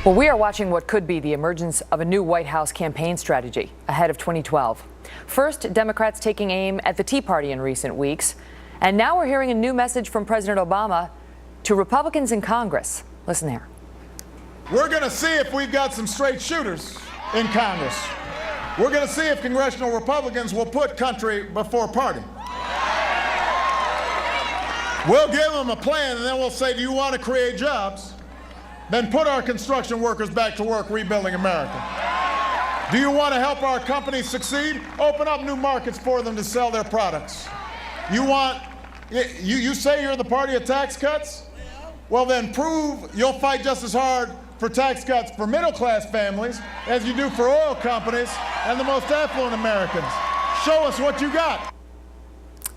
Well, we are watching what could be the emergence of a new White House campaign strategy ahead of 2012. First, Democrats taking aim at the Tea Party in recent weeks. And now we're hearing a new message from President Obama to Republicans in Congress. Listen here. We're going to see if we've got some straight shooters in Congress. We're going to see if congressional Republicans will put country before party. We'll give them a plan, and then we'll say, do you want to create jobs? Then put our construction workers back to work rebuilding America. Do you want to help our companies succeed? Open up new markets for them to sell their products. You say you're the party of tax cuts? Well, then prove you'll fight just as hard for tax cuts for middle-class families as you do for oil companies and the most affluent Americans. Show us what you got.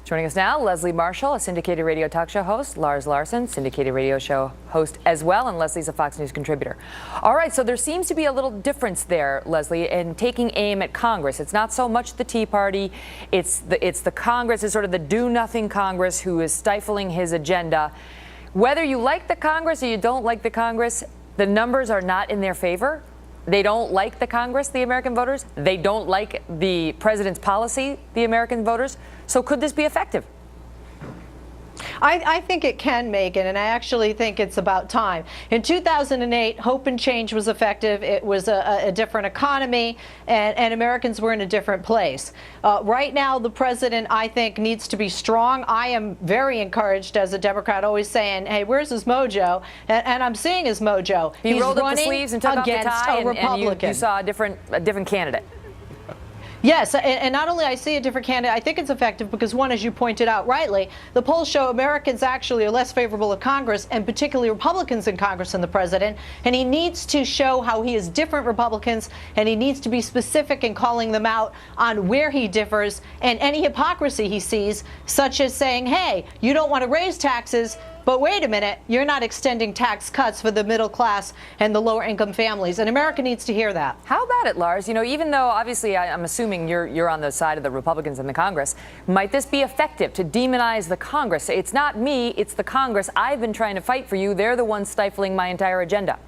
Joining us now, Leslie Marshall, a syndicated radio talk show host, Lars Larson, syndicated radio show host as well, and Leslie's a Fox News contributor. All right, so there seems to be a little difference there, Leslie, in taking aim at Congress. It's not so much the Tea Party, it's the Congress, it's sort of the do-nothing Congress who is stifling his agenda. Whether you like the Congress or you don't like the Congress, the numbers are not in their favor. They don't like the Congress, the American voters. They don't like the president's policy, the American voters. So could this be effective? I think it can, Megan, and I actually think it's about time. In 2008, Hope and Change was effective. It was a different economy, and Americans were in a different place. Right now, the president, I think, needs to be strong. I am very encouraged as a Democrat, always saying, hey, where's his mojo? And I'm seeing his mojo. He rolled up the sleeves and took off the tie, and you saw a different candidate. Yes, and not only I see a different candidate, I think it's effective because, one, as you pointed out rightly, the polls show Americans actually are less favorable of Congress, and particularly Republicans in Congress, than the president. And he needs to show how he is different Republicans, and he needs to be specific in calling them out on where he differs and any hypocrisy he sees, such as saying, hey, you don't want to raise taxes, but wait a minute, you're not extending tax cuts for the middle class and the lower income families. And America needs to hear that. How about it, Lars? You know, even though obviously I'm assuming you're on the side of the Republicans in the Congress, might this be effective to demonize the Congress? It's not me, it's the Congress. I've been trying to fight for you. They're the ones stifling my entire agenda.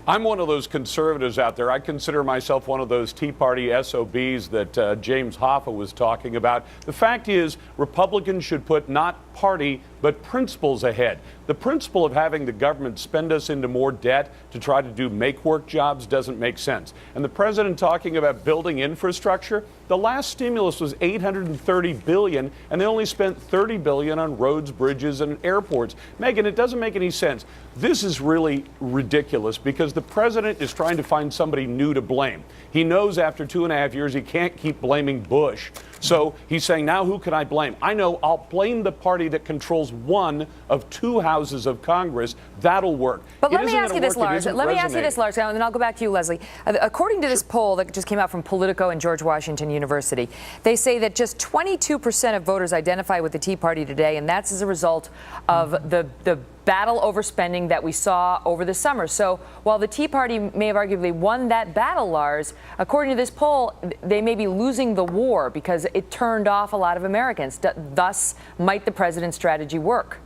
I'm one of those conservatives out there. I consider myself one of those Tea Party SOBs that James Hoffa was talking about. The fact is, Republicans should put not party but principles ahead. The principle of having the government spend us into more debt to try to do make-work jobs doesn't make sense. And the president talking about building infrastructure, the last stimulus was $830 billion, and they only spent $30 billion on roads, bridges, and airports. Megan, it doesn't make any sense. This is really ridiculous because the president is trying to find somebody new to blame. He knows after 2.5 years he can't keep blaming Bush. So he's saying, now who can I blame? I know I'll blame the party that controls one of two houses of Congress. That'll work. But let me ask you this, Lars. Let me ask you this, Lars, and then I'll go back to you, Leslie. According to this poll that just came out from Politico and George Washington University, they say that just 22% of voters identify with the Tea Party today, and that's as a result of the battle over spending that we saw over the summer. So while the Tea Party may have arguably won that battle, Lars, according to this poll, they may be losing the war because it turned off a lot of Americans. Thus, might the president's strategy work?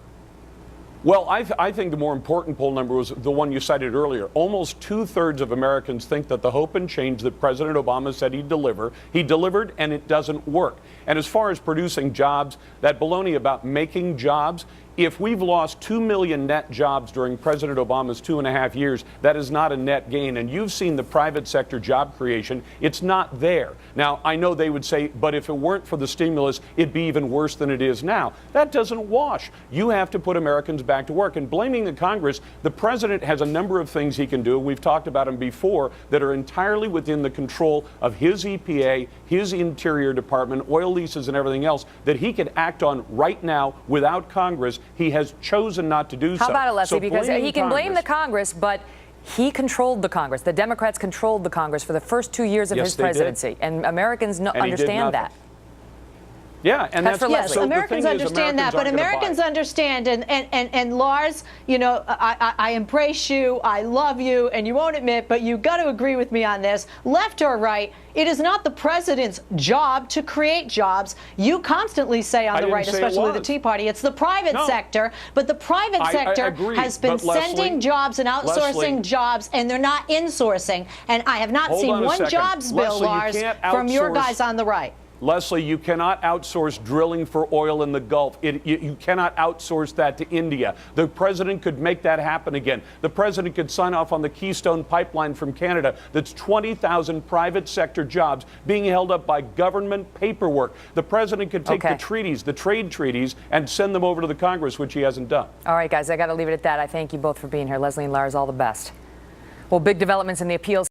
Well, I think the more important poll number was the one you cited earlier. Almost 2/3 of Americans think that the hope and change that President Obama said he'd deliver, he delivered, and it doesn't work. And as far as producing jobs, that baloney about making jobs, if we've lost 2 million net jobs during President Obama's 2.5 years, that is not a net gain. And you've seen the private sector job creation. It's not there. Now, I know they would say, but if it weren't for the stimulus, it'd be even worse than it is now. That doesn't wash. You have to put Americans back to work. And blaming the Congress, the president has a number of things he can do. We've talked about them before that are entirely within the control of his EPA, his Interior Department, oil leases and everything else that he could act on right now without Congress. He has chosen not to do so. How about it, Leslie? Because he can blame the Congress, but he controlled the Congress. The Democrats controlled the Congress for the first 2 years of his presidency. And Americans understand that. Yeah, and that's for Leslie. so Americans the thing is, understand that, but aren't gonna buy Americans it. understand, and Lars, you know, I embrace you, I love you, and you won't admit, but you got to agree with me on this, left or right, it is not the president's job to create jobs. You constantly say on the right, especially with the Tea Party, it's the private sector, but the private sector agree, has been but Leslie, sending jobs and outsourcing Leslie, jobs, and they're not insourcing. And I have not Hold seen on a one second. jobs bill, Leslie, you Lars, can't from your outsource- guys on the right. Leslie, you cannot outsource drilling for oil in the Gulf. You cannot outsource that to India. The president could make that happen again. The president could sign off on the Keystone Pipeline from Canada. That's 20,000 private sector jobs being held up by government paperwork. The president could take the treaties, the trade treaties, and send them over to the Congress, which he hasn't done. All right, guys, I got to leave it at that. I thank you both for being here. Leslie and Lars, all the best. Well, big developments in the appeals.